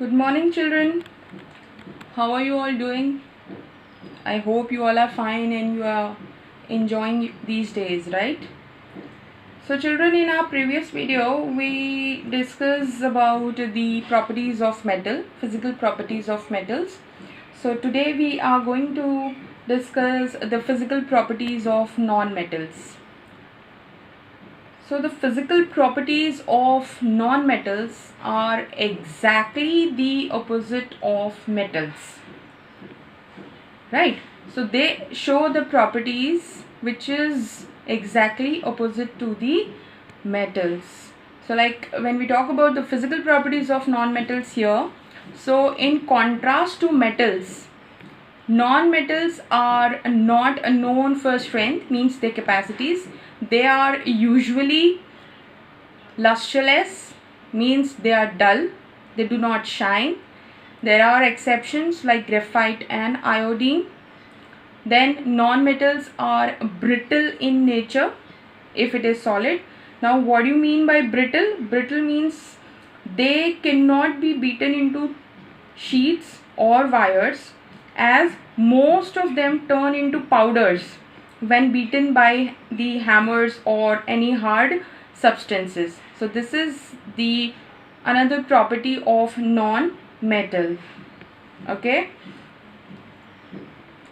Good morning, children. How are you all doing? I hope you all are fine and you are enjoying these days, right? So, children, in our previous video, we discussed about the properties of metal, physical properties of metals. So, today we are going to discuss the physical properties of non-metals. So the physical properties of non-metals are exactly the opposite of metals, right? So they show the properties which is exactly opposite to the metals. So like when we talk about the physical properties of non-metals here, so in contrast to metals, non-metals are not known for strength, means their capacities. They are usually lusterless, means they are dull, they do not shine. There are exceptions like graphite and iodine. Then non-metals are brittle in nature if it is solid. Now what do you mean by brittle? Brittle means they cannot be beaten into sheets or wires, as most of them turn into powders when beaten by the hammers or any hard substances. So this is the another property of non-metal. Okay.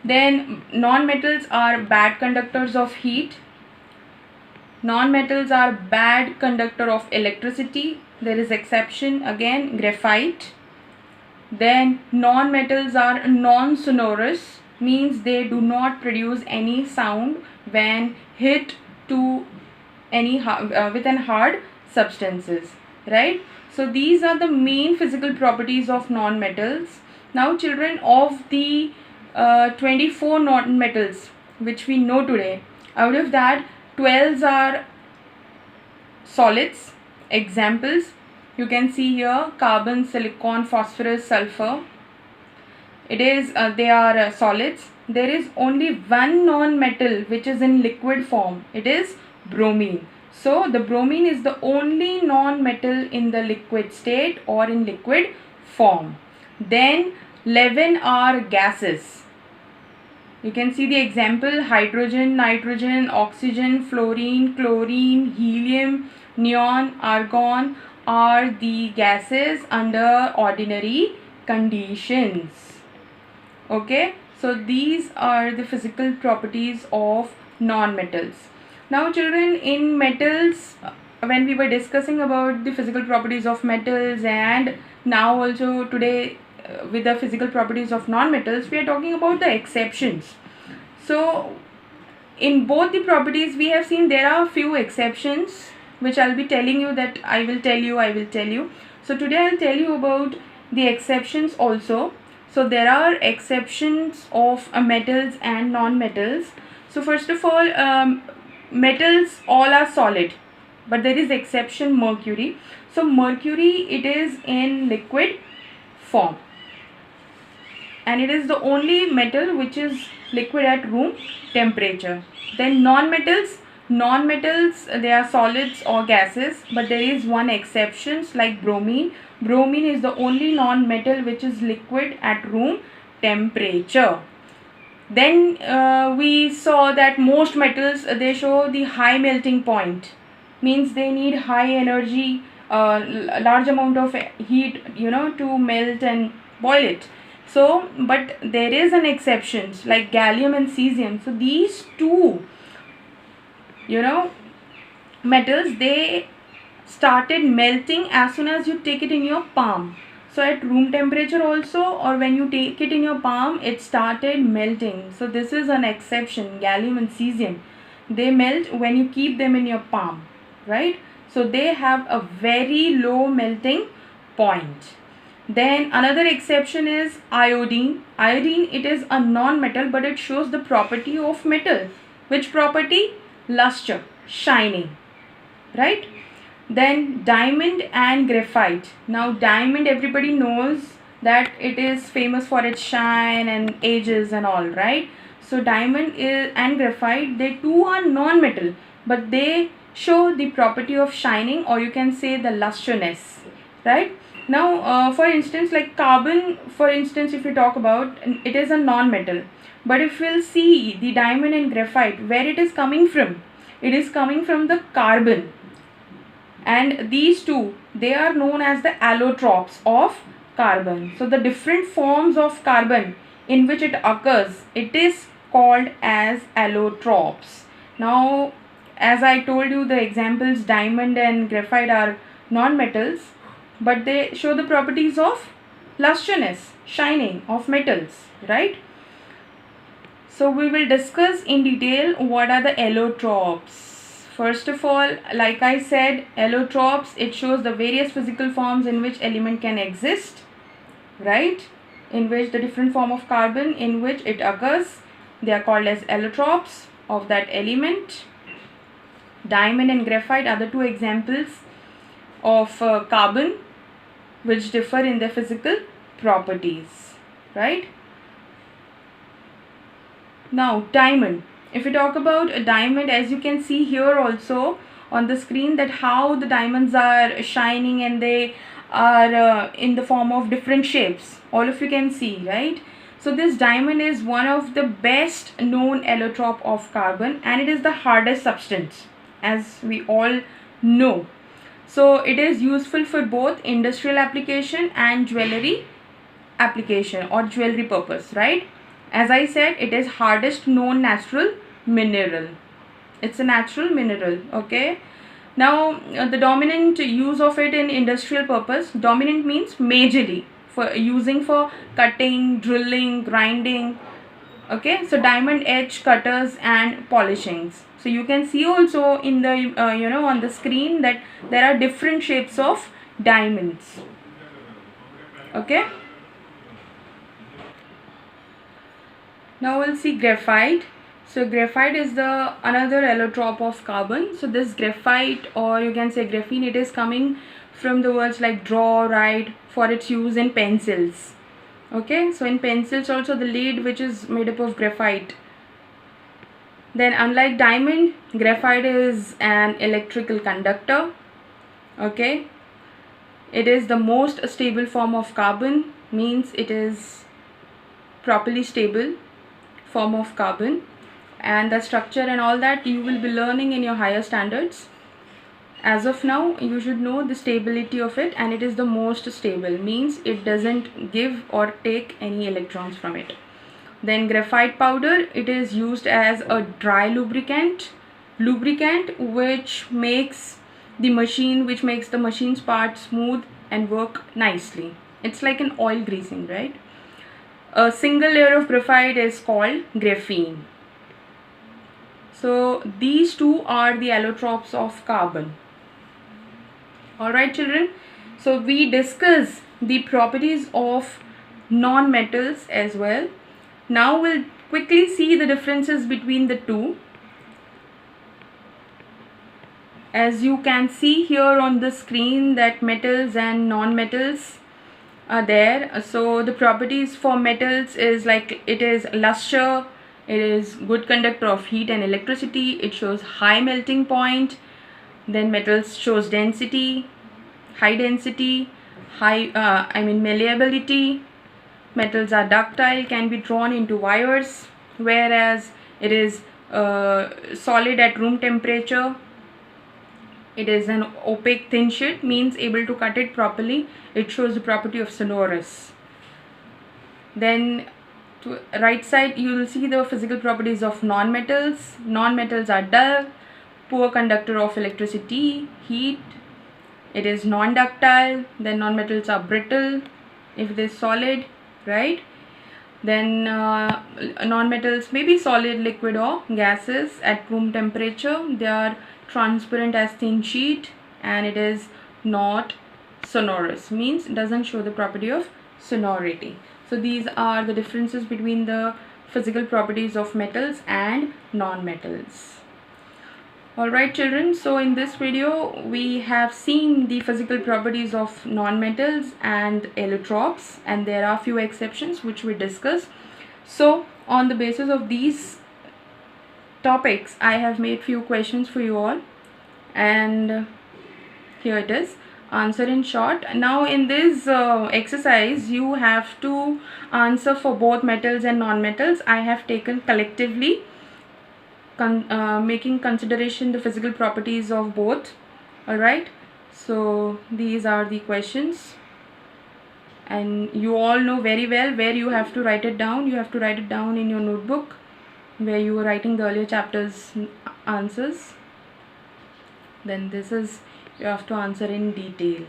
Then non-metals are bad conductors of heat. Non-metals are bad conductor of electricity. There is exception again, graphite. Then non-metals are non-sonorous, means they do not produce any sound when hit to any within hard substances, right? So these are the main physical properties of non-metals. Now children, of the 24 non-metals which we know today, out of that 12 are solids. Examples you can see here: carbon, silicon, phosphorus, sulfur. It is they are solids. There is only one non-metal which is in liquid form. It is bromine. So the bromine is the only non-metal in the liquid state or in liquid form. Then 11 are gases. You can see the example: hydrogen, nitrogen, oxygen, fluorine, chlorine, helium, neon, argon are the gases under ordinary conditions. Okay, so these are the physical properties of non-metals. Now children, in metals, when we were discussing about the physical properties of metals, and now also today with the physical properties of non-metals, we are talking about the exceptions. So in both the properties we have seen there are few exceptions which I'll be telling you, that I will tell you. So today I'll tell you about the exceptions also. So there are exceptions of metals and non-metals. So first of all, metals all are solid, but there is exception, mercury. So mercury, it is in liquid form, and it is the only metal which is liquid at room temperature. Then non-metals, they are solids or gases, but there is one exception like bromine. Bromine is the only non-metal which is liquid at room temperature. Then we saw that most metals, they show the high melting point, means they need high energy, large amount of heat, to melt and boil it. So but there is an exception like gallium and cesium. So these two metals, they started melting as soon as you take it in your palm. So at room temperature also, or when you take it in your palm, it started melting. So this is an exception, gallium and cesium. They melt when you keep them in your palm, right? So they have a very low melting point. Then another exception is iodine. Iodine, it is a non-metal, but it shows the property of metal. Which property? Luster, shining, right? Then diamond and graphite. Now diamond, everybody knows that it is famous for its shine and ages and all, right? So diamond and graphite, they too are non-metal, but they show the property of shining, or you can say the lusterness, right? Now, for instance, like carbon, for instance, if we talk about, it is a non-metal. But if we'll see the diamond and graphite, where it is coming from, it is coming from the carbon. And these two, they are known as the allotropes of carbon. So the different forms of carbon in which it occurs, it is called as allotropes. Now, as I told you, the examples diamond and graphite are non-metals, but they show the properties of lustrousness, shining of metals, right? So we will discuss in detail what are the allotropes. First of all, like I said, allotropes, it shows the various physical forms in which element can exist, right? In which the different form of carbon in which it occurs, they are called as allotropes of that element. Diamond and graphite are the two examples of carbon which differ in their physical properties, right? Now, diamond. If we talk about a diamond, as you can see here also on the screen, that how the diamonds are shining and they are in the form of different shapes. All of you can see, right? So this diamond is one of the best known allotrope of carbon, and it is the hardest substance, as we all know. So it is useful for both industrial application and jewelry application or jewelry purpose, right? As I said, it is hardest known natural mineral. It's a natural mineral, okay? Now, the dominant use of it in industrial purpose, dominant means majorly for using for cutting, drilling, grinding, okay? So diamond edge cutters and polishings. So you can see also in the on the screen that there are different shapes of diamonds, okay? Now we'll see graphite. So graphite is the another allotrope of carbon. So this graphite, or you can say graphene, it is coming from the words like draw, write, for its use in pencils. Okay, so in pencils also the lead which is made up of graphite. Then unlike diamond, graphite is an electrical conductor. Okay, it is the most stable form of carbon, means it is properly stable form of carbon, and the structure and all that you will be learning in your higher standards. As of now, you should know the stability of it, and it is the most stable, means it doesn't give or take any electrons from it. Then graphite powder, it is used as a dry lubricant which makes the machine's part smooth and work nicely. It's like an oil greasing, right? A single layer of graphite is called graphene. So these two are the allotropes of carbon. Alright children, so we discuss the properties of non-metals as well. Now we'll quickly see the differences between the two. As you can see here on the screen that metals and non-metals are there. So the properties for metals is like it is luster, it is good conductor of heat and electricity, it shows high melting point. Then metals shows density, high density, malleability. Metals are ductile, can be drawn into wires, whereas it is solid at room temperature. It is an opaque thin sheet, means able to cut it properly. It shows the property of sonorous. Then to right side you will see the physical properties of non-metals. Non-metals are dull, poor conductor of electricity, heat. It is non-ductile. Then non-metals are brittle if it is solid, right? Then non-metals may be solid, liquid or gases at room temperature. They are transparent as thin sheet, and it is not sonorous, means it doesn't show the property of sonority. So these are the differences between the physical properties of metals and non-metals. Alright children, so in this video we have seen the physical properties of non-metals and allotropes, and there are few exceptions which we discuss. So on the basis of these topics, I have made few questions for you all, and here it is. answer in short. Now in this exercise you have to answer for both metals and non-metals. I have taken collectively, making consideration the physical properties of both. Alright, so these are the questions, and you all know very well where you have to write it down. You have to write it down in your notebook where you were writing the earlier chapters answers. Then this is, you have to answer in detail.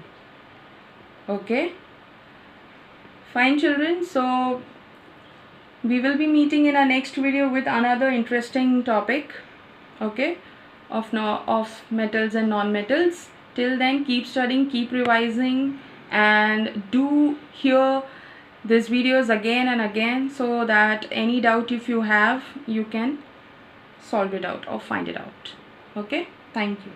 Okay, fine children, so we will be meeting in our next video with another interesting topic, okay, of metals and non-metals. Till then, keep studying, keep revising, and do hear these videos again and again, so that any doubt if you have, you can solve it out or find it out. Okay, thank you.